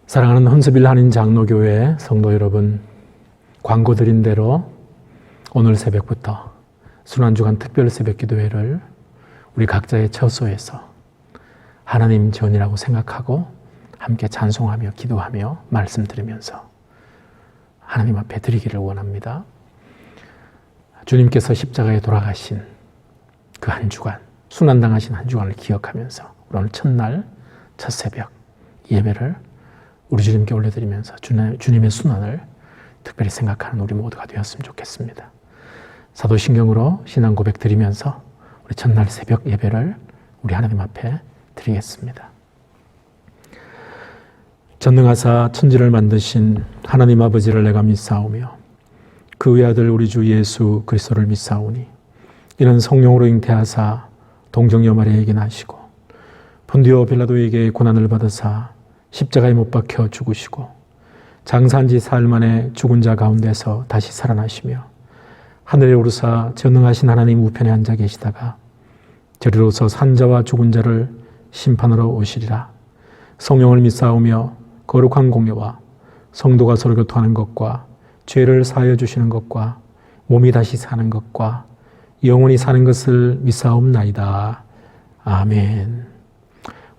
사랑하는 헌스빌 한인 장로교회 성도 여러분, 광고 드린 대로 오늘 새벽부터 순환주간 특별 새벽기도회를 우리 각자의 처소에서 하나님 전이라고 생각하고 함께 찬송하며 기도하며 말씀드리면서 하나님 앞에 드리기를 원합니다. 주님께서 십자가에 돌아가신 그 한 주간, 순환당하신 한 주간을 기억하면서 오늘 첫날 첫 새벽 예배를 우리 주님께 올려드리면서 주님의 순환을 특별히 생각하는 우리 모두가 되었으면 좋겠습니다. 사도신경으로 신앙 고백 드리면서 우리 첫날 새벽 예배를 우리 하나님 앞에 드리겠습니다. 전능하사 천지를 만드신 하나님 아버지를 내가 믿사오며 그 외아들 우리 주 예수 그리스도를 믿사오니 이는 성령으로 잉태하사 동정녀 마리아에게 나시고 본디오 빌라도에게 고난을 받으사 십자가에 못 박혀 죽으시고 장사한 지 사흘 만에 죽은 자 가운데서 다시 살아나시며 하늘에 오르사 전능하신 하나님 우편에 앉아 계시다가 저리로서 산자와 죽은 자를 심판하러 오시리라. 성령을 믿사오며 거룩한 공예와 성도가 서로 교통하는 것과 죄를 사하여 주시는 것과 몸이 다시 사는 것과 영원히 사는 것을 믿사옵나이다. 아멘.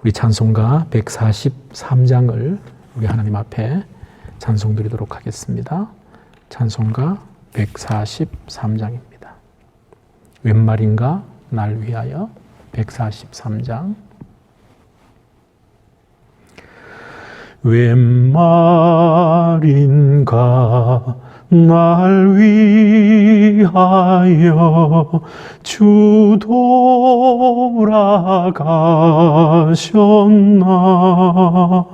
우리 찬송가 143장을 우리 하나님 앞에 찬송 드리도록 하겠습니다. 찬송가 143장입니다. 웬 말인가 날 위하여 143장. 웬 말인가 날 위하여 주 돌아가셨나.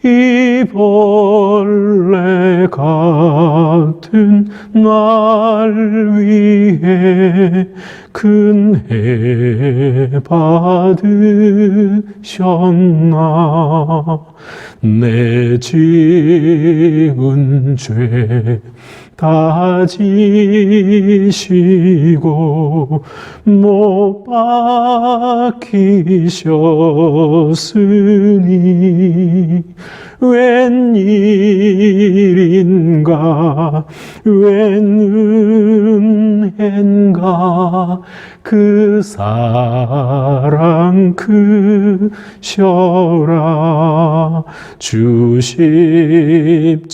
이 벌레 같은 날 위해 큰해 받으셨나. 내 지은 죄 다 지시고 못 박히셨으니 웬일인가 웬 은혜인가 그 사랑 크셔라. 주 십자가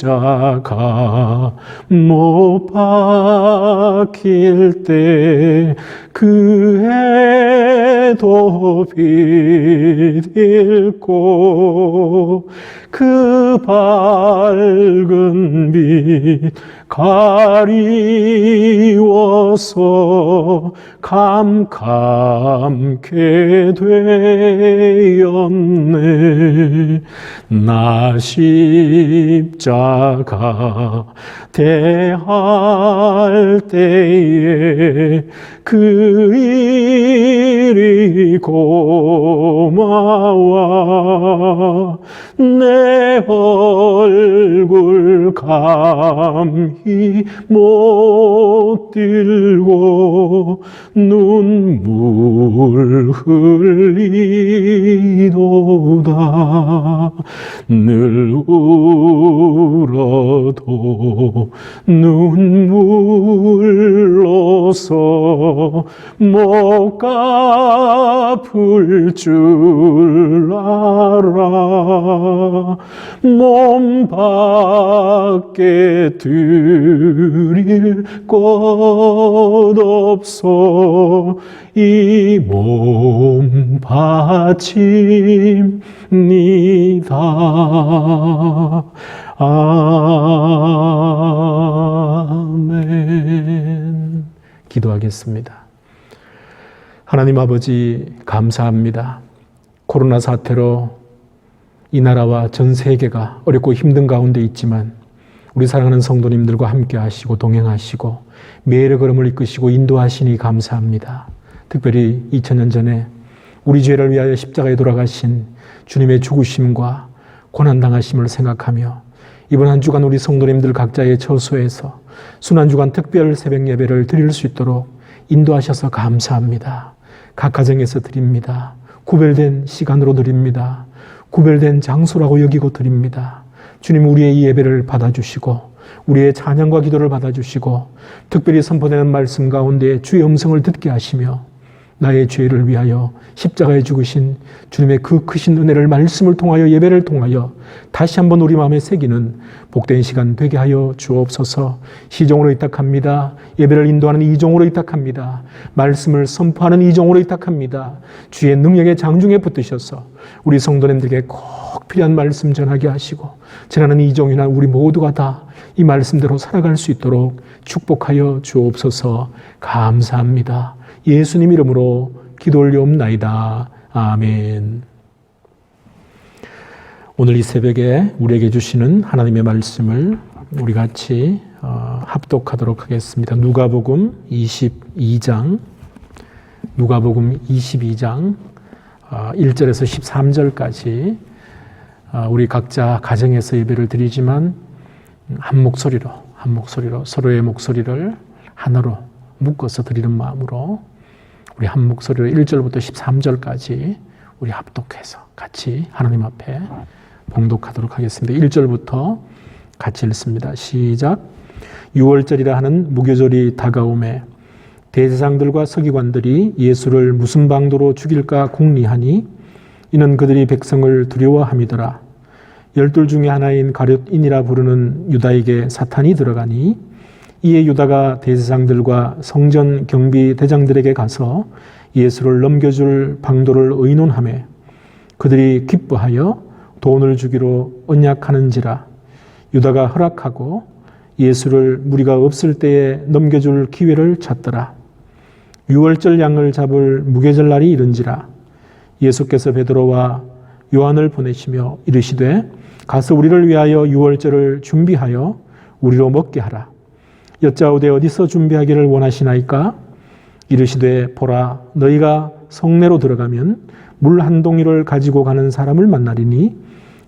못 박힐 때 그 해도 빛 잃고 그 밝은 빛 가리워서 캄캄케 되었네. 나 십자가 대할 때에 그 일이 고마워. 내 얼굴 감히 못 들고 눈물 흘리도다. 늘 울어도 눈물로서 못 갚을 줄 알아. 몸 밖에 드릴 것 없어 이 몸 바칩니다. 아멘. 기도하겠습니다. 하나님 아버지 감사합니다. 코로나 사태로 이 나라와 전 세계가 어렵고 힘든 가운데 있지만 우리 사랑하는 성도님들과 함께 하시고 동행하시고 매일의 걸음을 이끄시고 인도하시니 감사합니다. 특별히 2000년 전에 우리 죄를 위하여 십자가에 돌아가신 주님의 죽으심과 고난당하심을 생각하며 이번 한 주간 우리 성도님들 각자의 처소에서 순환주간 특별 새벽 예배를 드릴 수 있도록 인도하셔서 감사합니다. 각 가정에서 드립니다. 구별된 시간으로 드립니다. 구별된 장소라고 여기고 드립니다. 주님, 우리의 이 예배를 받아주시고 우리의 찬양과 기도를 받아주시고 특별히 선포되는 말씀 가운데 주의 음성을 듣게 하시며 나의 죄를 위하여 십자가에 죽으신 주님의 그 크신 은혜를 말씀을 통하여 예배를 통하여 다시 한번 우리 마음에 새기는 복된 시간 되게 하여 주옵소서. 시종으로 위탁합니다. 예배를 인도하는 이종으로 위탁합니다. 말씀을 선포하는 이종으로 위탁합니다. 주의 능력의 장중에 붙으셔서 우리 성도님들에게 꼭 필요한 말씀 전하게 하시고 지나는 이종이나 우리 모두가 다 이 말씀대로 살아갈 수 있도록 축복하여 주옵소서. 감사합니다. 예수님 이름으로 기도 올리옵나이다. 아멘. 오늘 이 새벽에 우리에게 주시는 하나님의 말씀을 우리 같이 합독하도록 하겠습니다. 누가복음 22장 1절에서 13절까지 우리 각자 가정에서 예배를 드리지만 한 목소리로 서로의 목소리를 하나로 묶어서 드리는 마음으로 우리 한 목소리로 1절부터 13절까지 우리 합독해서 같이 하나님 앞에 봉독하도록 하겠습니다. 1절부터 같이 읽습니다. 시작. 6월절이라 하는 무교절이 다가오매 대제사장들과 서기관들이 예수를 무슨 방도로 죽일까 궁리하니 이는 그들이 백성을 두려워함이더라. 12 중에 하나인 가룟인이라 부르는 유다에게 사탄이 들어가니 이에 유다가 대제사장들과 성전 경비 대장들에게 가서 예수를 넘겨줄 방도를 의논하매 그들이 기뻐하여 돈을 주기로 언약하는지라. 유다가 허락하고 예수를 무리가 없을 때에 넘겨줄 기회를 찾더라. 6월절 양을 잡을 무교절 날이 이른지라. 예수께서 베드로와 요한을 보내시며 이르시되 가서 우리를 위하여 6월절을 준비하여 우리로 먹게 하라. 여짜오되 어디서 준비하기를 원하시나이까? 이르시되 보라, 너희가 성내로 들어가면 물 한 동이를 가지고 가는 사람을 만나리니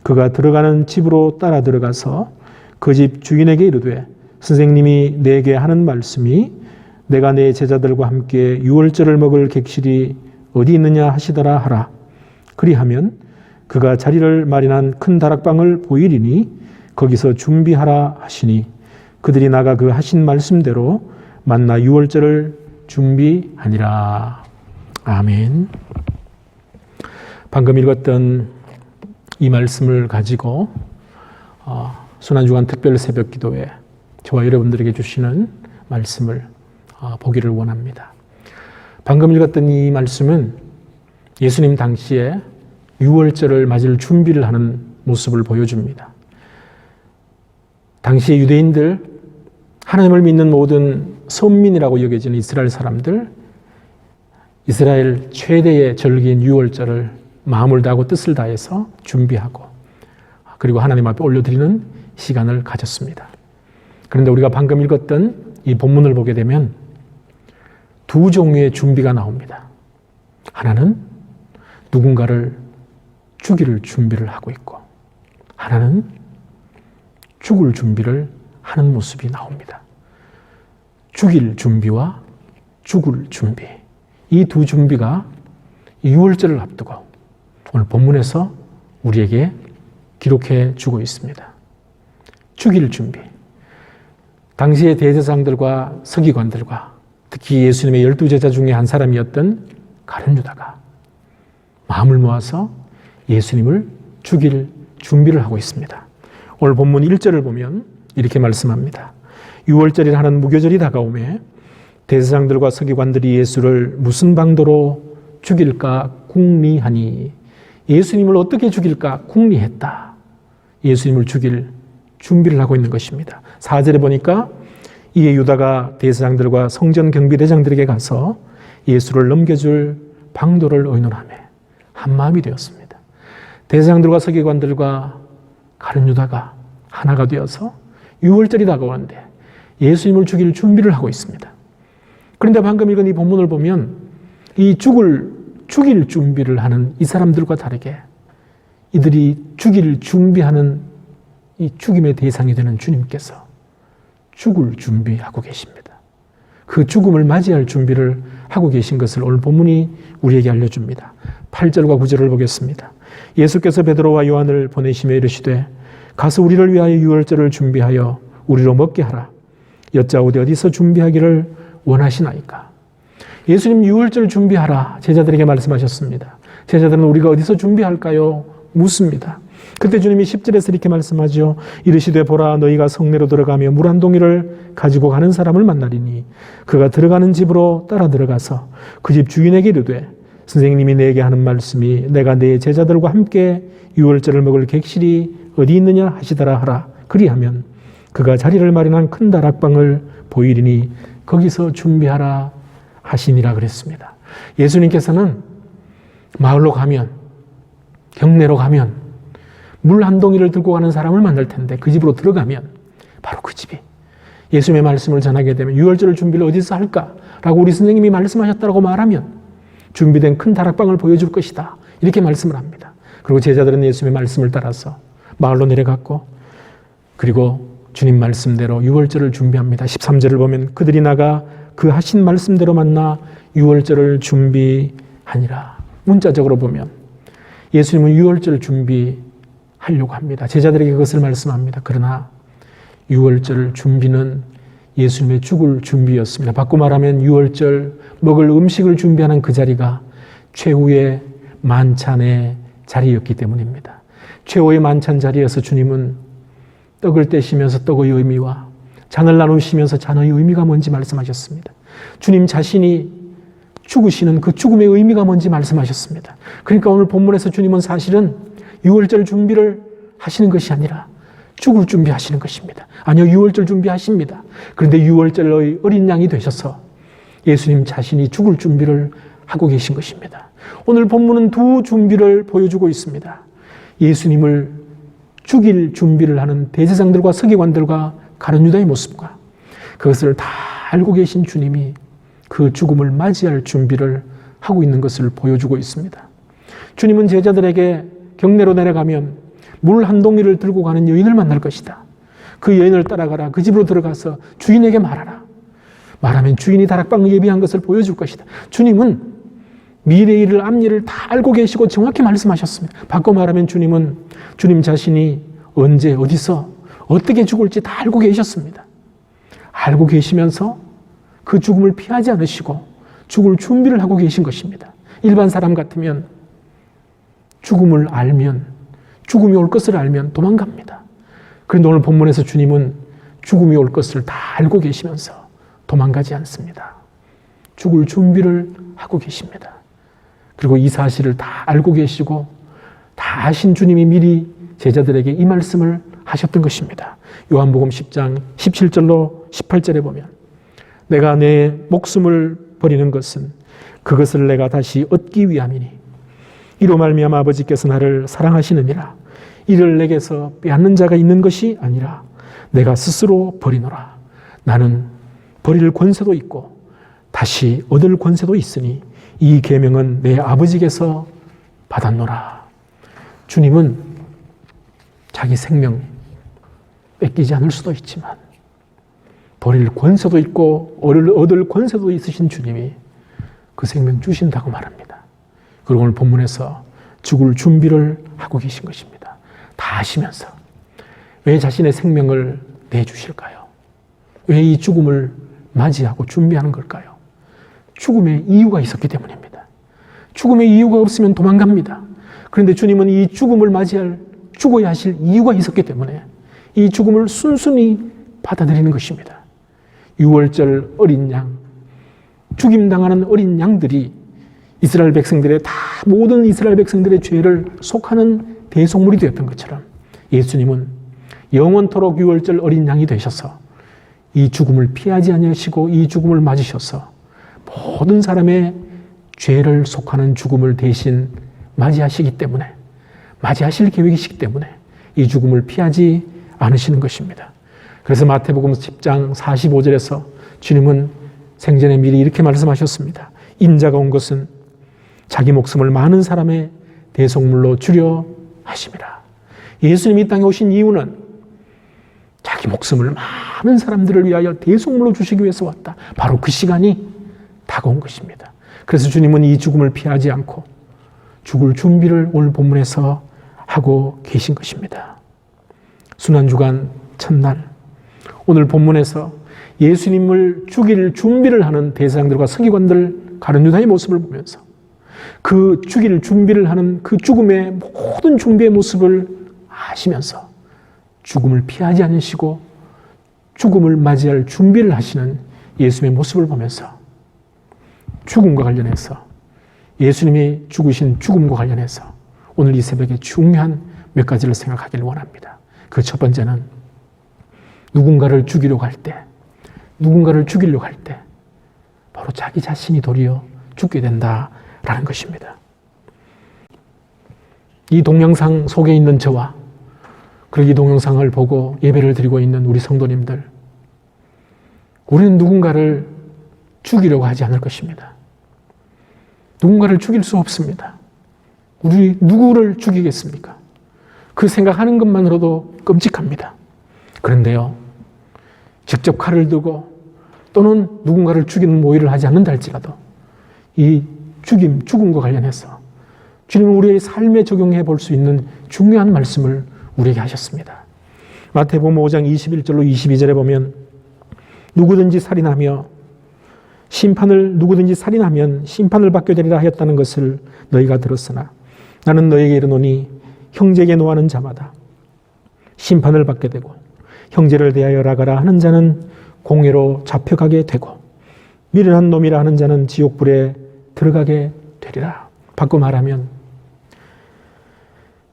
그가 들어가는 집으로 따라 들어가서 그 집 주인에게 이르되 선생님이 내게 하는 말씀이 내가 내 제자들과 함께 6월절을 먹을 객실이 어디 있느냐 하시더라 하라. 그리하면 그가 자리를 마련한 큰 다락방을 보이리니 거기서 준비하라 하시니 그들이 나가 그 하신 말씀대로 만나 6월절을 준비하니라. 아멘. 방금 읽었던 이 말씀을 가지고 순환주간 특별 새벽 기도에 저와 여러분들에게 주시는 말씀을 보기를 원합니다. 방금 읽었던 이 말씀은 예수님 당시에 6월절을 맞을 준비를 하는 모습을 보여줍니다. 당시 유대인들, 하나님을 믿는 모든 선민이라고 여겨지는 이스라엘 사람들, 이스라엘 최대의 절기인 6월절을 마음을 다하고 뜻을 다해서 준비하고 그리고 하나님 앞에 올려드리는 시간을 가졌습니다. 그런데 우리가 방금 읽었던 이 본문을 보게 되면 두 종류의 준비가 나옵니다. 하나는 누군가를 죽일 준비를 하고 있고 하나는 죽을 준비를 하는 모습이 나옵니다. 죽일 준비와 죽을 준비. 이 두 준비가 6월절을 앞두고 오늘 본문에서 우리에게 기록해 주고 있습니다. 죽일 준비. 당시의 대제사장들과 서기관들과 특히 예수님의 12제자 중에 한 사람이었던 가룟 유다가 마음을 모아서 예수님을 죽일 준비를 하고 있습니다. 오늘 본문 1절을 보면 이렇게 말씀합니다. 6월절이라 하는 무교절이 다가오매 대제사장들과 서기관들이 예수를 무슨 방도로 죽일까 궁리하니 예수님을 어떻게 죽일까 궁리했다. 예수님을 죽일 준비를 하고 있는 것입니다. 4절에 보니까 이에 유다가 대제사장들과 성전 경비대장들에게 가서 예수를 넘겨줄 방도를 의논하며 한마음이 되었습니다. 대제사장들과 서기관들과 가룟 유다가 하나가 되어서 6월절이 다가오는데 예수님을 죽일 준비를 하고 있습니다. 그런데 방금 읽은 이 본문을 보면 이 죽일 준비를 하는 이 사람들과 다르게 이들이 죽일 준비하는 이 죽임의 대상이 되는 주님께서 죽을 준비하고 계십니다. 그 죽음을 맞이할 준비를 하고 계신 것을 오늘 본문이 우리에게 알려줍니다. 8절과 9절을 보겠습니다. 예수께서 베드로와 요한을 보내시며 이르시되 가서 우리를 위하여 유월절을 준비하여 우리로 먹게 하라. 여짜오되 어디서 준비하기를 원하시나이까. 예수님 유월절 준비하라 제자들에게 말씀하셨습니다. 제자들은 우리가 어디서 준비할까요? 묻습니다. 그때 주님이 10절에서 이렇게 말씀하죠. 이르시되 보라 너희가 성내로 들어가며 물 한 동이를 가지고 가는 사람을 만나리니 그가 들어가는 집으로 따라 들어가서 그 집 주인에게 이르되 선생님이 내게 하는 말씀이 내가 내 제자들과 함께 유월절을 먹을 객실이 어디 있느냐 하시더라 하라. 그리하면 그가 자리를 마련한 큰 다락방을 보이리니 거기서 준비하라 하시니라 그랬습니다. 예수님께서는 마을로 가면 경내로 가면 물 한 동이를 들고 가는 사람을 만날 텐데 그 집으로 들어가면 바로 그 집이 예수님의 말씀을 전하게 되면 유월절 준비를 어디서 할까라고 우리 선생님이 말씀하셨다고 말하면 준비된 큰 다락방을 보여줄 것이다. 이렇게 말씀을 합니다. 그리고 제자들은 예수님의 말씀을 따라서 마을로 내려갔고 그리고 주님 말씀대로 유월절을 준비합니다. 13절을 보면 그들이 나가 그 하신 말씀대로 만나 유월절을 준비하니라. 문자적으로 보면 예수님은 유월절 준비하려고 합니다. 제자들에게 그것을 말씀합니다. 그러나 유월절 준비는 예수님의 죽을 준비였습니다. 바꿔 말하면 유월절 먹을 음식을 준비하는 그 자리가 최후의 만찬의 자리였기 때문입니다. 최후의 만찬 자리에서 주님은 떡을 떼시면서 떡의 의미와 잔을 나누시면서 잔의 의미가 뭔지 말씀하셨습니다. 주님 자신이 죽으시는 그 죽음의 의미가 뭔지 말씀하셨습니다. 그러니까 오늘 본문에서 주님은 사실은 유월절 준비를 하시는 것이 아니라 죽을 준비하시는 것입니다. 아니요, 유월절 준비하십니다. 그런데 유월절의 어린 양이 되셔서 예수님 자신이 죽을 준비를 하고 계신 것입니다. 오늘 본문은 두 준비를 보여주고 있습니다. 예수님을 죽일 준비를 하는 대제사장들과 서기관들과 가룟 유다의 모습과 그것을 다 알고 계신 주님이 그 죽음을 맞이할 준비를 하고 있는 것을 보여주고 있습니다. 주님은 제자들에게 경내로 내려가면 물 한 동이를 들고 가는 여인을 만날 것이다. 그 여인을 따라가라. 그 집으로 들어가서 주인에게 말하라. 말하면 주인이 다락방을 예비한 것을 보여줄 것이다. 주님은 미래의 일을 앞일을 다 알고 계시고 정확히 말씀하셨습니다. 바꿔 말하면 주님은 주님 자신이 언제 어디서 어떻게 죽을지 다 알고 계셨습니다. 알고 계시면서 그 죽음을 피하지 않으시고 죽을 준비를 하고 계신 것입니다. 일반 사람 같으면 죽음을 알면 죽음이 올 것을 알면 도망갑니다. 그런데 오늘 본문에서 주님은 죽음이 올 것을 다 알고 계시면서 도망가지 않습니다. 죽을 준비를 하고 계십니다. 그리고 이 사실을 다 알고 계시고 다 아신 주님이 미리 제자들에게 이 말씀을 하셨던 것입니다. 요한복음 10장 17절로 18절에 보면 내가 내 목숨을 버리는 것은 그것을 내가 다시 얻기 위함이니 이로 말미암아 아버지께서 나를 사랑하시느니라. 이를 내게서 빼앗는 자가 있는 것이 아니라 내가 스스로 버리노라. 나는 버릴 권세도 있고 다시 얻을 권세도 있으니 이 계명은 내 아버지께서 받았노라. 주님은 자기 생명 뺏기지 않을 수도 있지만 버릴 권세도 있고 얻을 권세도 있으신 주님이 그 생명 주신다고 말합니다. 그리고 오늘 본문에서 죽을 준비를 하고 계신 것입니다. 다 아시면서 왜 자신의 생명을 내주실까요? 왜 이 죽음을 맞이하고 준비하는 걸까요? 죽음의 이유가 있었기 때문입니다. 죽음의 이유가 없으면 도망갑니다. 그런데 주님은 이 죽음을 맞이할, 죽어야 하실 이유가 있었기 때문에 이 죽음을 순순히 받아들이는 것입니다. 유월절 어린 양, 죽임당하는 어린 양들이 이스라엘 백성들의 다 모든 이스라엘 백성들의 죄를 속하는 대속물이 되었던 것처럼 예수님은 영원토록 유월절 어린 양이 되셔서 이 죽음을 피하지 아니하시고 이 죽음을 맞으셔서 모든 사람의 죄를 속하는 죽음을 대신 맞이하시기 때문에 맞이하실 계획이시기 때문에 이 죽음을 피하지 않으시는 것입니다. 그래서 마태복음 10장 45절에서 주님은 생전에 미리 이렇게 말씀하셨습니다. 인자가 온 것은 자기 목숨을 많은 사람의 대속물로 주려 하심이라. 예수님이 이 땅에 오신 이유는 자기 목숨을 많은 사람들을 위하여 대속물로 주시기 위해서 왔다. 바로 그 시간이 다가온 것입니다. 그래서 주님은 이 죽음을 피하지 않고 죽을 준비를 오늘 본문에서 하고 계신 것입니다. 순환주간 첫날, 오늘 본문에서 예수님을 죽일 준비를 하는 대제사장들과 서기관들, 가룟 유다의 모습을 보면서 그 죽일 준비를 하는 그 죽음의 모든 준비의 모습을 아시면서 죽음을 피하지 않으시고 죽음을 맞이할 준비를 하시는 예수님의 모습을 보면서 죽음과 관련해서, 예수님이 죽으신 죽음과 관련해서 오늘 이 새벽에 중요한 몇 가지를 생각하기를 원합니다. 그 첫 번째는 누군가를 죽이려고 할 때 바로 자기 자신이 도리어 죽게 된다라는 것입니다. 이 동영상 속에 있는 저와 그리고 이 동영상을 보고 예배를 드리고 있는 우리 성도님들, 우리는 누군가를 죽이려고 하지 않을 것입니다. 누군가를 죽일 수 없습니다. 우리 누구를 죽이겠습니까? 그 생각하는 것만으로도 끔찍합니다. 그런데요, 직접 칼을 들고 또는 누군가를 죽이는 모의를 하지 않는다 할지라도 이 죽음과 관련해서 주님은 우리의 삶에 적용해 볼 수 있는 중요한 말씀을 우리에게 하셨습니다. 마태복음 5장 21절로 22절에 보면 누구든지 살인하면 심판을 받게 되리라 하였다는 것을 너희가 들었으나 나는 너희에게 이르노니 형제에게 노하는 자마다 심판을 받게 되고 형제를 대하여 라가라 하는 자는 공회로 잡혀가게 되고 미련한 놈이라 하는 자는 지옥불에 들어가게 되리라. 바꿔 말하면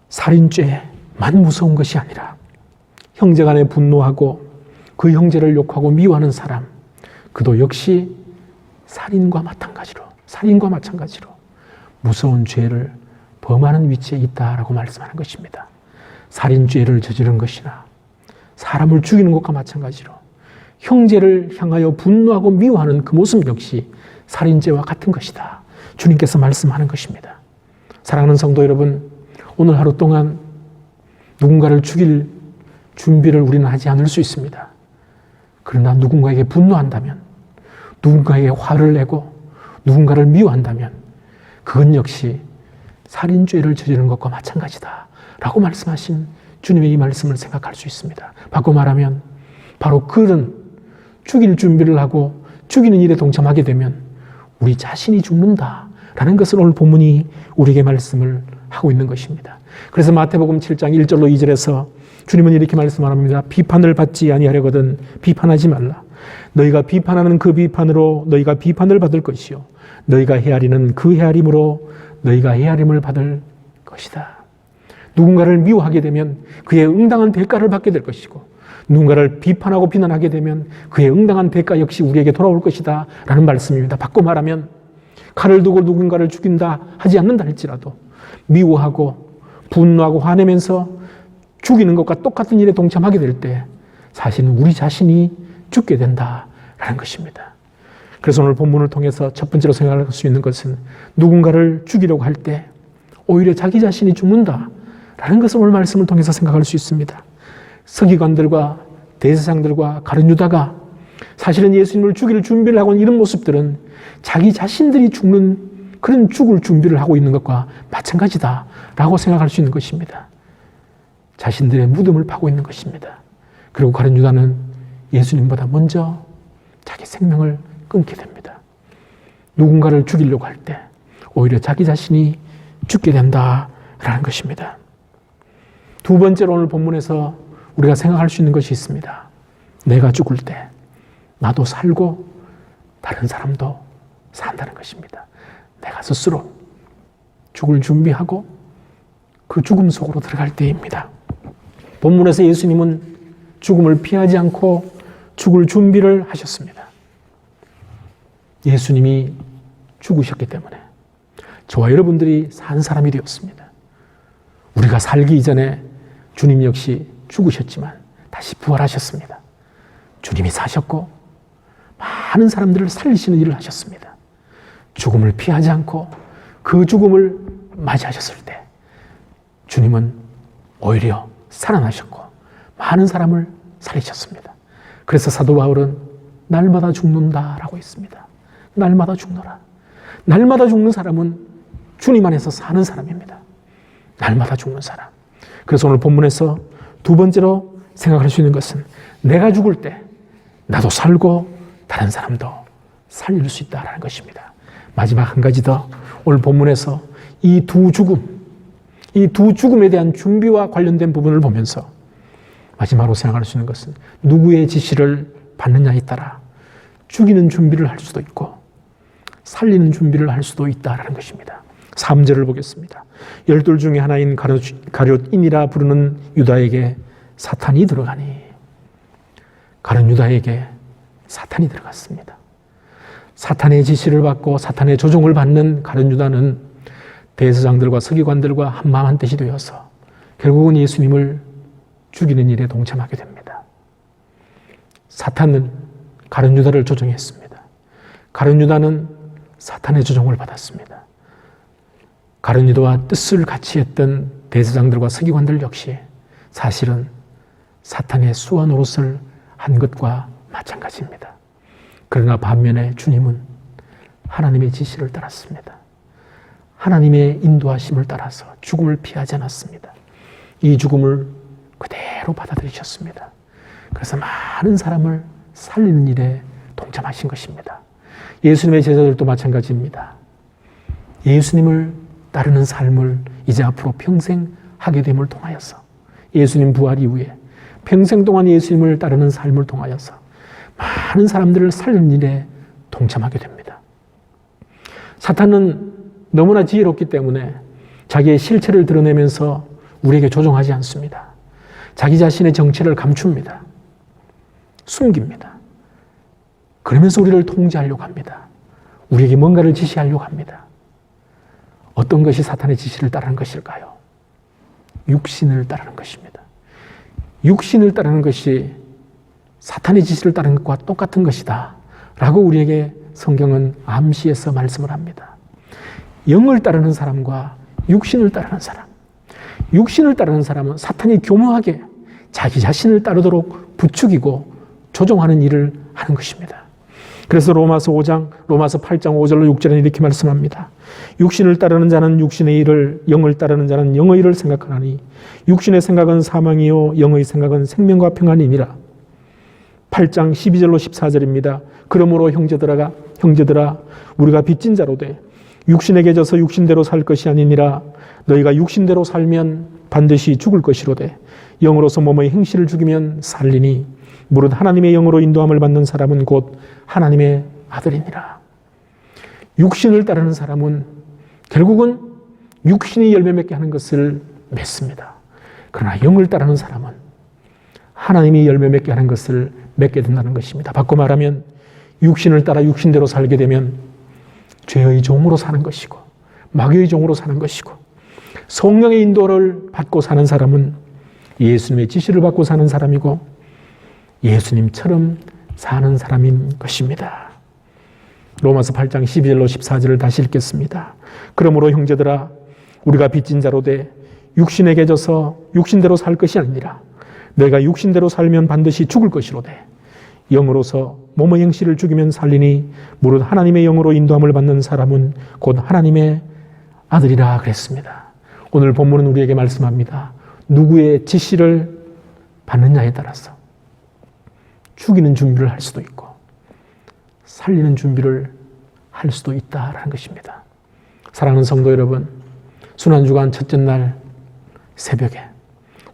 살인죄만 무서운 것이 아니라 형제 간에 분노하고 그 형제를 욕하고 미워하는 사람, 그도 역시 살인과 마찬가지로 무서운 죄를 범하는 위치에 있다라고 말씀하는 것입니다. 살인죄를 저지른 것이나 사람을 죽이는 것과 마찬가지로 형제를 향하여 분노하고 미워하는 그 모습 역시 살인죄와 같은 것이다. 주님께서 말씀하는 것입니다. 사랑하는 성도 여러분, 오늘 하루 동안 누군가를 죽일 준비를 우리는 하지 않을 수 있습니다. 그러나 누군가에게 분노한다면, 누군가에게 화를 내고 누군가를 미워한다면 그건 역시 살인죄를 저지른 것과 마찬가지다 라고 말씀하신 주님의 이 말씀을 생각할 수 있습니다. 바꿔 말하면 바로 그런 죽일 준비를 하고 죽이는 일에 동참하게 되면 우리 자신이 죽는다라는 것을 오늘 본문이 우리에게 말씀을 하고 있는 것입니다. 그래서 마태복음 7장 1절로 2절에서 주님은 이렇게 말씀합니다. 비판을 받지 아니하려거든 비판하지 말라. 너희가 비판하는 그 비판으로 너희가 비판을 받을 것이요 너희가 헤아리는 그 헤아림으로 너희가 헤아림을 받을 것이다. 누군가를 미워하게 되면 그의 응당한 대가를 받게 될 것이고 누군가를 비판하고 비난하게 되면 그의 응당한 대가 역시 우리에게 돌아올 것이다 라는 말씀입니다. 바꿔 말하면 칼을 두고 누군가를 죽인다 하지 않는다 할지라도 미워하고 분노하고 화내면서 죽이는 것과 똑같은 일에 동참하게 될 때 사실은 우리 자신이 죽게 된다라는 것입니다. 그래서 오늘 본문을 통해서 첫 번째로 생각할 수 있는 것은 누군가를 죽이려고 할 때 오히려 자기 자신이 죽는다라는 것을 오늘 말씀을 통해서 생각할 수 있습니다. 서기관들과 대제사장들과 가룟 유다가 사실은 예수님을 죽일 준비를 하고 있는 이런 모습들은 자기 자신들이 죽는 그런 죽을 준비를 하고 있는 것과 마찬가지다라고 생각할 수 있는 것입니다. 자신들의 무덤을 파고 있는 것입니다. 그리고 가룟 유다는 예수님보다 먼저 자기 생명을 끊게 됩니다. 누군가를 죽이려고 할 때 오히려 자기 자신이 죽게 된다라는 것입니다. 두 번째로 오늘 본문에서 우리가 생각할 수 있는 것이 있습니다. 내가 죽을 때 나도 살고 다른 사람도 산다는 것입니다. 내가 스스로 죽을 준비하고 그 죽음 속으로 들어갈 때입니다. 본문에서 예수님은 죽음을 피하지 않고 죽을 준비를 하셨습니다. 예수님이 죽으셨기 때문에 저와 여러분들이 산 사람이 되었습니다. 우리가 살기 이전에 주님 역시 죽으셨지만 다시 부활하셨습니다. 주님이 사셨고 많은 사람들을 살리시는 일을 하셨습니다. 죽음을 피하지 않고 그 죽음을 맞이하셨을 때 주님은 오히려 살아나셨고 많은 사람을 살리셨습니다. 그래서 사도 바울은 날마다 죽는다라고 했습니다. 날마다 죽노라. 날마다 죽는 사람은 주님 안에서 사는 사람입니다. 날마다 죽는 사람. 그래서 오늘 본문에서 두 번째로 생각할 수 있는 것은 내가 죽을 때 나도 살고 다른 사람도 살릴 수 있다는 것입니다. 마지막 한 가지 더, 오늘 본문에서 이 두 죽음에 대한 준비와 관련된 부분을 보면서 마지막으로 생각할 수 있는 것은 누구의 지시를 받느냐에 따라 죽이는 준비를 할 수도 있고 살리는 준비를 할 수도 있다는 것입니다. 3절을 보겠습니다. 12 중에 하나인 가룟인이라 부르는 유다에게 사탄이 들어가니, 가룟 유다에게 사탄이 들어갔습니다. 사탄의 지시를 받고 사탄의 조종을 받는 가룟 유다는 대제사장들과 서기관들과 한마음 한뜻이 되어서 결국은 예수님을 죽이는 일에 동참하게 됩니다. 사탄은 가룟 유다를 조종했습니다. 가룟 유다는 사탄의 조종을 받았습니다. 가룟 유다와 뜻을 같이 했던 대제사장들과 서기관들 역시 사실은 사탄의 수와 노릇을 한 것과 마찬가지입니다. 그러나 반면에 주님은 하나님의 지시를 따랐습니다. 하나님의 인도하심을 따라서 죽음을 피하지 않았습니다. 이 죽음을 그대로 받아들이셨습니다. 그래서 많은 사람을 살리는 일에 동참하신 것입니다. 예수님의 제자들도 마찬가지입니다. 예수님을 따르는 삶을 이제 앞으로 평생 하게 됨을 통하여서, 예수님 부활 이후에 평생 동안 예수님을 따르는 삶을 통하여서 많은 사람들을 살리는 일에 동참하게 됩니다. 사탄은 너무나 지혜롭기 때문에 자기의 실체를 드러내면서 우리에게 조종하지 않습니다. 자기 자신의 정체를 감춥니다. 숨깁니다. 그러면서 우리를 통제하려고 합니다. 우리에게 뭔가를 지시하려고 합니다. 어떤 것이 사탄의 지시를 따르는 것일까요? 육신을 따르는 것입니다. 육신을 따르는 것이 사탄의 지시를 따르는 것과 똑같은 것이다 라고 우리에게 성경은 암시해서 말씀을 합니다. 영을 따르는 사람과 육신을 따르는 사람, 육신을 따르는 사람은 사탄이 교묘하게 자기 자신을 따르도록 부추기고 조종하는 일을 하는 것입니다. 그래서 로마서 8장 5절로 6절에 이렇게 말씀합니다. 육신을 따르는 자는 육신의 일을, 영을 따르는 자는 영의 일을 생각하나니 육신의 생각은 사망이요 영의 생각은 생명과 평안이니라. 8장 12절로 14절입니다. 그러므로 형제들아 우리가 빚진 자로 돼 육신에게 져서 육신대로 살 것이 아니니라. 너희가 육신대로 살면 반드시 죽을 것이로되 영으로서 몸의 행실을 죽이면 살리니 무릇 하나님의 영으로 인도함을 받는 사람은 곧 하나님의 아들이니라. 육신을 따르는 사람은 결국은 육신이 열매 맺게 하는 것을 맺습니다. 그러나 영을 따르는 사람은 하나님이 열매 맺게 하는 것을 맺게 된다는 것입니다. 바꿔 말하면 육신을 따라 육신대로 살게 되면 죄의 종으로 사는 것이고 마귀의 종으로 사는 것이고, 성령의 인도를 받고 사는 사람은 예수님의 지시를 받고 사는 사람이고 예수님처럼 사는 사람인 것입니다. 로마서 8장 12절로 14절을 다시 읽겠습니다. 그러므로 형제들아 우리가 빚진 자로 돼 육신에게 져서 육신대로 살 것이 아니라 너희가 육신대로 살면 반드시 죽을 것이로되 영으로서 몸의 행실을 죽이면 살리니 무릇 하나님의 영으로 인도함을 받는 사람은 곧 하나님의 아들이라 그랬습니다. 오늘 본문은 우리에게 말씀합니다. 누구의 지시를 받느냐에 따라서 죽이는 준비를 할 수도 있고 살리는 준비를 할 수도 있다라는 것입니다. 사랑하는 성도 여러분, 순환주간 첫째 날 새벽에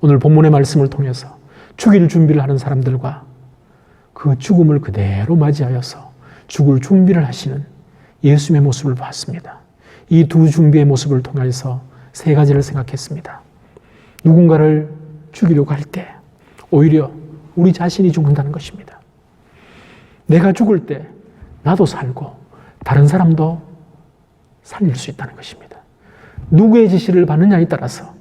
오늘 본문의 말씀을 통해서 죽일 준비를 하는 사람들과 그 죽음을 그대로 맞이하여서 죽을 준비를 하시는 예수님의 모습을 봤습니다. 이 두 준비의 모습을 통해서 세 가지를 생각했습니다. 누군가를 죽이려고 할 때 오히려 우리 자신이 죽는다는 것입니다. 내가 죽을 때 나도 살고 다른 사람도 살릴 수 있다는 것입니다. 누구의 지시를 받느냐에 따라서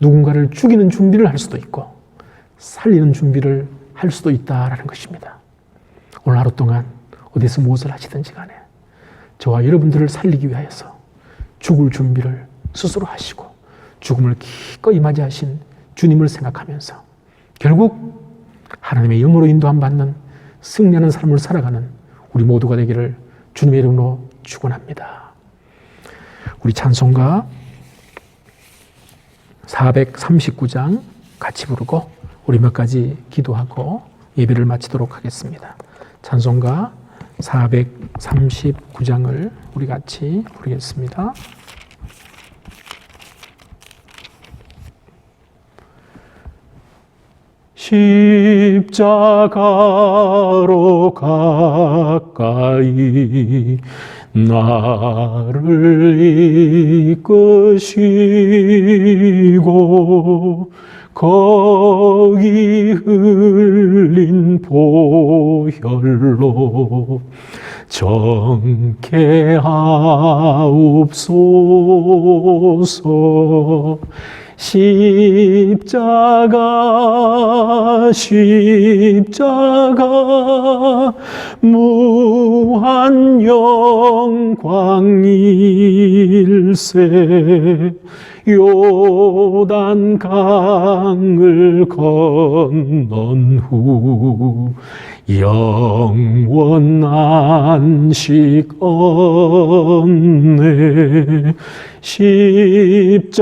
누군가를 죽이는 준비를 할 수도 있고 살리는 준비를 할 수도 있다는 것입니다. 오늘 하루 동안 어디서 무엇을 하시든지 간에 저와 여러분들을 살리기 위하여서 죽을 준비를 스스로 하시고 죽음을 기꺼이 맞이하신 주님을 생각하면서 결국 하나님의 영으로 인도함 받는 승리하는 삶을 살아가는 우리 모두가 되기를 주님의 이름으로 축원합니다. 우리 찬송가 439장 같이 부르고 우리 몇 가지 기도하고 예배를 마치도록 하겠습니다. 찬송가 439장을 우리 같이 부르겠습니다. 십자가로 가까이 나를 이끄시고 거기 흘린 보혈로 정케하옵소서. 십자가 무한 영광일세. 요단 강을 건넌 후 영원 안식 얻네. 십자가에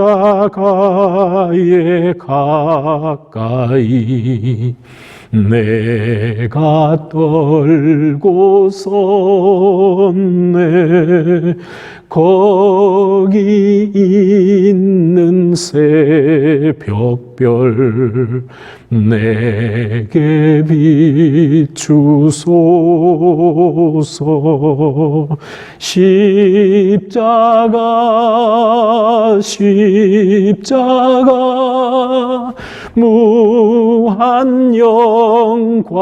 가까이 내가 떨고 섰네. 거기 있는 새벽별 내게 비추소서. 십자가 무한 영광일세.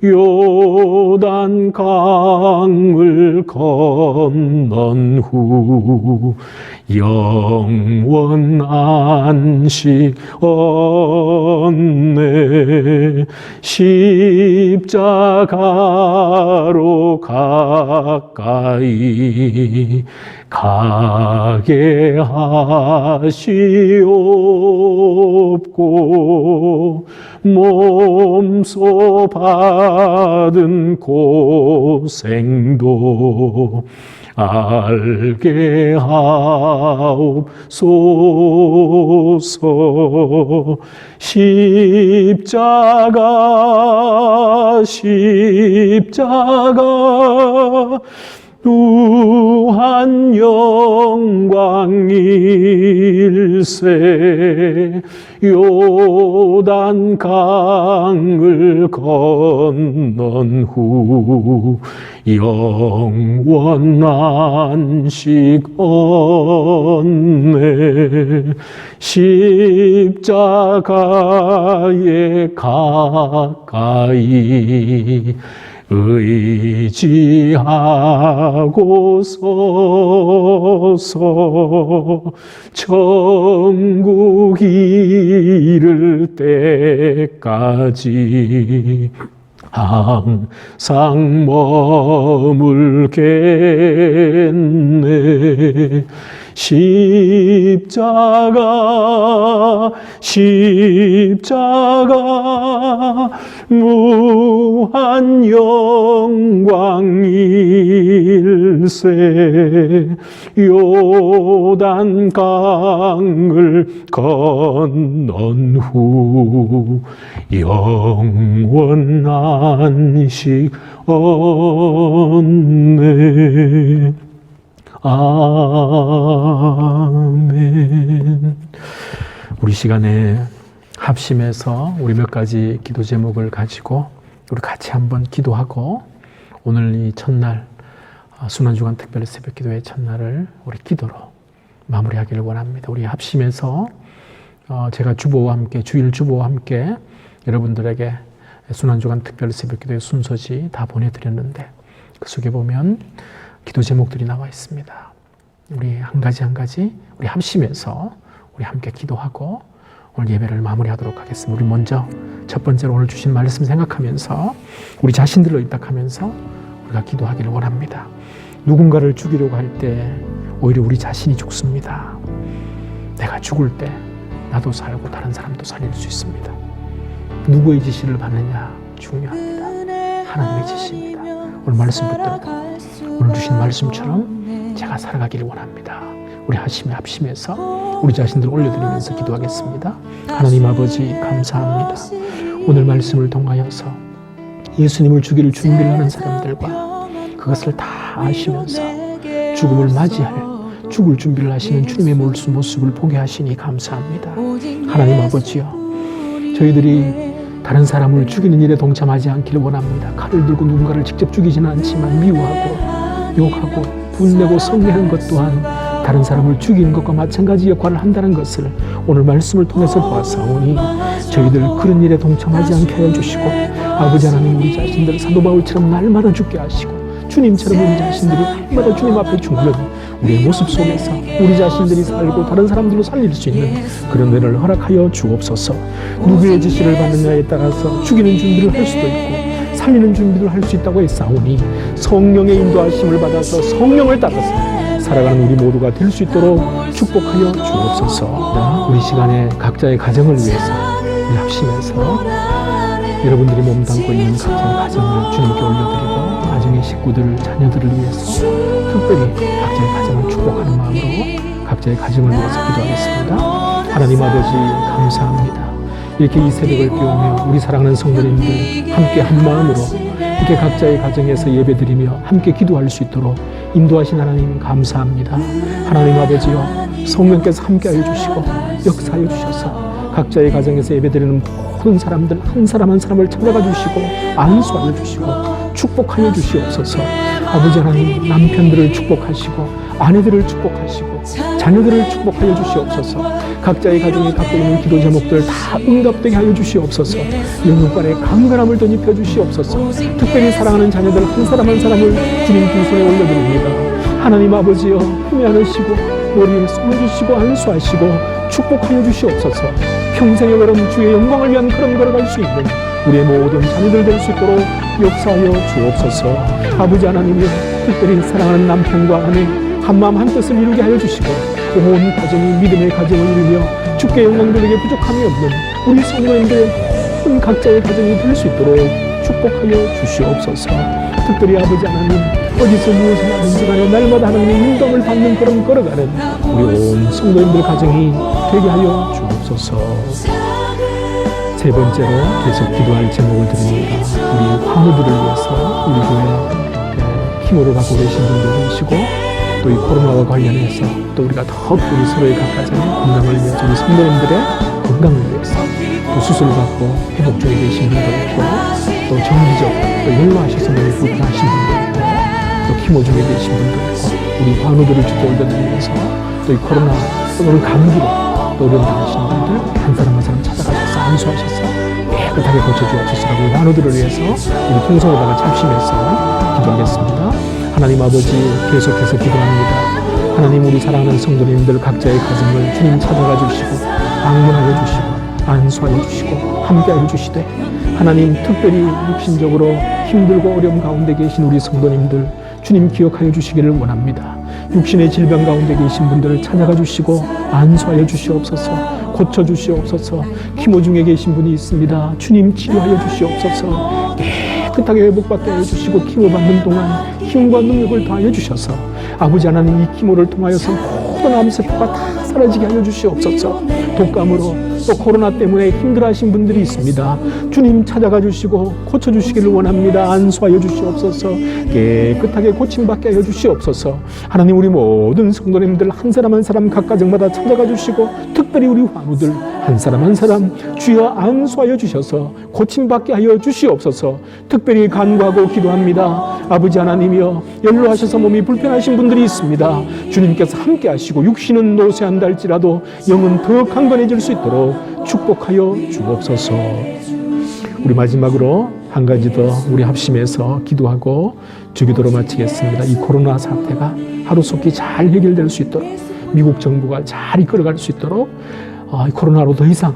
요단 강을 건넌 후 영원 안식 얻네. 십자가로 가까이 가게 하시옵고 몸소 받은 고생도 알게 하옵소서. 십자가 무한 영광일세. 요단 강을 건넌 후 영원 안식 얻네. 십자가에 가까이 의지하고 서서 천국 이를 때까지 항상 머물겠네. 십자가 무한 영광일세. 요단 강을 건넌 후 영원 안식 얻네. 아멘. 우리 시간에 합심해서 우리 몇 가지 기도 제목을 가지고 우리 같이 한번 기도하고 오늘 이 첫날 순환주간 특별 새벽 기도의 첫날을 우리 기도로 마무리하기를 원합니다. 우리 합심해서 제가 주일 주보와 함께 여러분들에게 순환주간 특별 새벽 기도의 순서지 다 보내드렸는데 그 속에 보면 기도 제목들이 나와 있습니다. 우리 한 가지 우리 합심해서 우리 함께 기도하고 오늘 예배를 마무리하도록 하겠습니다. 우리 먼저 첫 번째로 오늘 주신 말씀 생각하면서 우리 자신들로 입닥하면서 우리가 기도하기를 원합니다. 누군가를 죽이려고 할 때 오히려 우리 자신이 죽습니다. 내가 죽을 때 나도 살고 다른 사람도 살릴 수 있습니다. 누구의 지시를 받느냐 중요합니다. 하나님의 지시입니다. 오늘 말씀 붙들고 오늘 주신 말씀처럼 제가 살아가기를 원합니다. 우리 합심해서 우리 자신들 올려드리면서 기도하겠습니다. 하나님 아버지 감사합니다. 오늘 말씀을 통하여서 예수님을 죽일 준비를 하는 사람들과 그것을 다 아시면서 죽음을 맞이할 죽을 준비를 하시는 주님의 모습을 보게 하시니 감사합니다. 하나님 아버지요, 저희들이 다른 사람을 죽이는 일에 동참하지 않기를 원합니다. 칼을 들고 누군가를 직접 죽이지는 않지만 미워하고 욕하고 분내고 성내는 것 또한 다른 사람을 죽이는 것과 마찬가지 역할을 한다는 것을 오늘 말씀을 통해서 보았사오니 저희들 그런 일에 동참하지 않게 하여 주시고 아버지 하나님 우리 자신들 사도 바울처럼 날마다 죽게 하시고 주님처럼 우리 자신들이 날마다 주님 앞에 죽는 우리의 모습 속에서 우리 자신들이 살고 다른 사람들로 살릴 수 있는 그런 은혜를 허락하여 주옵소서. 누구의 지시를 받느냐에 따라서 죽이는 준비를 할 수도 있고 살리는 준비를 할 수 있다고 했사오니 성령의 인도하심을 받아서 성령을 따라서 살아가는 우리 모두가 될 수 있도록 축복하여 주옵소서. 우리 시간에 각자의 가정을 위해서 우리 합심해서 여러분들이 몸담고 있는 각자의 가정을 주님께 올려드리고 가정의 식구들, 자녀들을 위해서 특별히 각자의 가정을 축복하는 마음으로 각자의 가정을 위해서 기도하겠습니다. 하나님 아버지 감사합니다. 이렇게 이 새벽을 깨우며 우리 사랑하는 성도님들 함께 한 마음으로 이렇게 각자의 가정에서 예배드리며 함께 기도할 수 있도록 인도하신 하나님 감사합니다. 하나님 아버지요, 성령께서 함께하여 주시고 역사하여 주셔서 각자의 가정에서 예배드리는 모든 사람들 한 사람 한 사람을 찾아가 주시고 안수하여 주시고 축복하여 주시옵소서. 아버지 하나님 남편들을 축복하시고 아내들을 축복하시고 자녀들을 축복하여 주시옵소서. 각자의 가정에 갖고 있는 기도 제목들 다 응답되게 하여 주시옵소서. 영육간에 강건함을 덧입혀 주시옵소서. 특별히 사랑하는 자녀들 한 사람 한 사람을 주님 두 손에 올려드립니다. 하나님 아버지여 품에 안으시고 머리에 쏘아주시고 안수하시고 축복하여 주시옵소서. 평생의 걸음 주의 영광을 위한 걸음 걸어갈 수 있는 우리의 모든 자녀들 될 수 있도록 역사하여 주옵소서. 아버지 하나님이여 특별히 사랑하는 남편과 아내 한마음 한뜻을 이루게 하여 주시고 온 가정이 믿음의 가정을 이루며 주께 영광 돌리게 부족함이 없는 우리 성도님들의 모든 각자의 가정이 될 수 있도록 축복하여 주시옵소서. 특별히 아버지 하나님 어디서 무엇을 하든지 간에 날마다 하나님의 인도를 받는 걸음 걸어가는 우리 온 성도님들 가정이 되게 하여 주옵소서. 세 번째로 계속 기도할 제목을 드립니다. 우리 화무들을 위해서 우리 교회 키모를 갖고 계신 분들 계시고 또 이 코로나와 관련해서 또 우리가 더욱 우리 서로의 각 가정의 건강을 위해서 우리 성도님들의 건강을 위해서 또 수술을 받고 회복 중에 계신 분도 있고 또 정기적 또 연로하셔서 몸이 불편하신 분도 있고 또 키모 중에 계신 분도 있고 우리 환우들을 주고 올려드리면서 또 이 코로나 또는 감기로 또 어려움 당하시는 분들 한 사람 한 사람 찾아가셔서 안수하셔서 깨끗하게 고쳐주옵소서라고 우리 환우들을 위해서 우리 통성에다가 참심해서 기도하겠습니다. 하나님 아버지 계속해서 기도합니다. 하나님 우리 사랑하는 성도님들 각자의 가정을 주님 찾아가 주시고 방문하여 주시고 안수하여 주시고 함께하여 주시되 하나님 특별히 육신적으로 힘들고 어려움 가운데 계신 우리 성도님들 주님 기억하여 주시기를 원합니다. 육신의 질병 가운데 계신 분들을 찾아가 주시고 안수하여 주시옵소서. 고쳐 주시옵소서. 키모 중에 계신 분이 있습니다. 주님 치료하여 주시옵소서. 깨끗하게 회복받게 해주시고 키모 받는 동안 힘과 능력을 더하여 주셔서 아버지 하나님 이 키모를 통하여서 모든 암세포가 다 사라지게 하여 주시옵소서. 독감으로 또 코로나 때문에 힘들어하신 분들이 있습니다. 주님 찾아가 주시고 고쳐주시기를 원합니다. 안수하여 주시옵소서. 깨끗하게 고침받게 하여 주시옵소서. 하나님 우리 모든 성도님들 한 사람 한 사람 각 가정마다 찾아가 주시고 특별히 우리 환우들 한 사람 한 사람 주여 안수하여 주셔서 고침받게 하여 주시옵소서. 특별히 간구하고 기도합니다. 아버지 하나님이여 연로하셔서 몸이 불편하신 분들이 있습니다. 주님께서 함께 하시고 육신은 노쇠한다 할지라도 영은 더 강건해질 수 있도록 축복하여 주옵소서. 우리 마지막으로 한 가지 더 우리 합심해서 기도하고 주기도로 마치겠습니다. 이 코로나 사태가 하루속히 잘 해결될 수 있도록 미국 정부가 잘 이끌어갈 수 있도록 코로나로 더 이상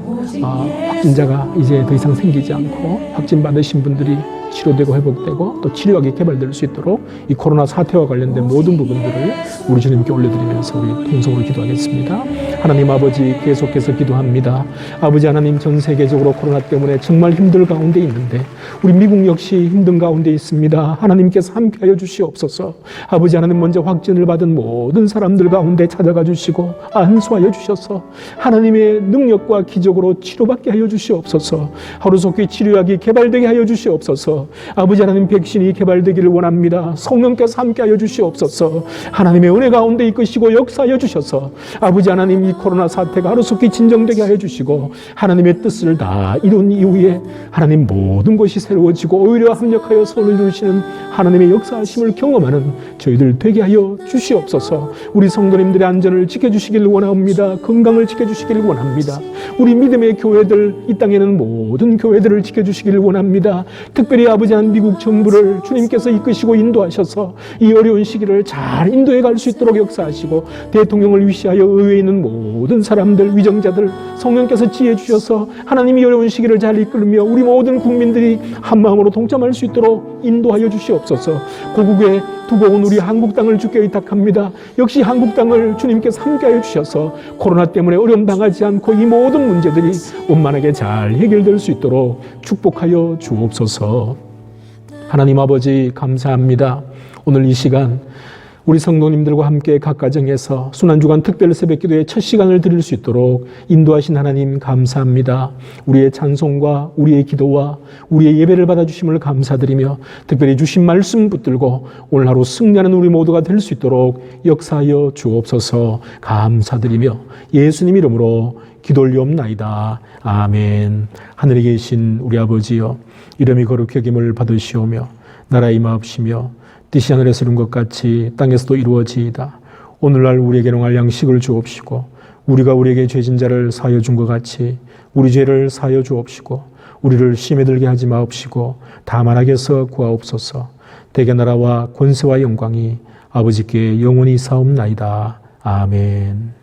확진자가 이제 더 이상 생기지 않고 확진 받으신 분들이 치료되고 회복되고 또 치료약이 개발될 수 있도록 이 코로나 사태와 관련된 모든 부분들을 우리 주님께 올려드리면서 우리 통성으로 기도하겠습니다. 하나님 아버지, 계속해서 기도합니다. 아버지 하나님, 전 세계적으로 코로나 때문에 정말 힘들 가운데 있는데 우리 미국 역시 힘든 가운데 있습니다. 하나님께서 함께하여 주시옵소서. 아버지 하나님, 먼저 확진을 받은 모든 사람들 가운데 찾아가 주시고 안수하여 주셔서 하나님의 능력과 기적으로 치료받게 하여 주시옵소서. 하루속히 치료약이 개발되게 하여 주시옵소서. 아버지 하나님, 백신이 개발되기를 원합니다. 성령께서 함께하여 주시옵소서. 하나님의 은혜 가운데 이끄시고 역사하여 주셔서 아버지 하나님, 이 코로나 사태가 하루속히 진정되게 하여 주시고 하나님의 뜻을 다 이룬 이후에 하나님 모든 것이 새로워지고 오히려 합력하여 선을 이루시는 하나님의 역사하심을 경험하는 저희들 되게 하여 주시옵소서. 우리 성도님들의 안전을 지켜주시길 원합니다. 건강을 지켜주시길 원합니다. 우리 믿음의 교회들, 이 땅에는 모든 교회들을 지켜주시길 원합니다. 특별히 아버지 하나님, 미국 정부를 주님께서 이끄시고 인도하셔서 이 어려운 시기를 잘 인도해 갈 수 있도록 역사하시고 대통령을 위시하여 의회에 있는 모든 사람들, 위정자들 성령께서 지혜 주셔서 하나님이 어려운 시기를 잘 이끌며 우리 모든 국민들이 한 마음으로 동참할 수 있도록 인도하여 주시옵소서. 고국에 두고 온 우리 한국 땅을 주께 의탁합니다. 역시 한국 땅을 주님께서 함께하여 주셔서 코로나 때문에 어려움 당하지 않고 이 모든 문제들이 원만하게 잘 해결될 수 있도록 축복하여 주옵소서. 하나님 아버지, 감사합니다. 오늘 이 시간 우리 성도님들과 함께 각 가정에서 순환주간 특별 새벽기도의 첫 시간을 드릴 수 있도록 인도하신 하나님 감사합니다. 우리의 찬송과 우리의 기도와 우리의 예배를 받아주심을 감사드리며 특별히 주신 말씀 붙들고 오늘 하루 승리하는 우리 모두가 될 수 있도록 역사하여 주옵소서. 감사드리며 예수님 이름으로 기도 올리옵나이다. 아멘. 하늘에 계신 우리 아버지여, 이름이 거룩히 여김을 받으시오며 나라의 임하옵시며 뜻이 하늘에서 이룬 것 같이 땅에서도 이루어지이다. 오늘날 우리에게 농할 양식을 주옵시고 우리가 우리에게 죄진 자를 사하여 준 것 같이 우리 죄를 사하여 주옵시고 우리를 시험에 들게 하지 마옵시고 다만 악에서 구하옵소서. 대개 나라와 권세와 영광이 아버지께 영원히 사옵나이다. 아멘.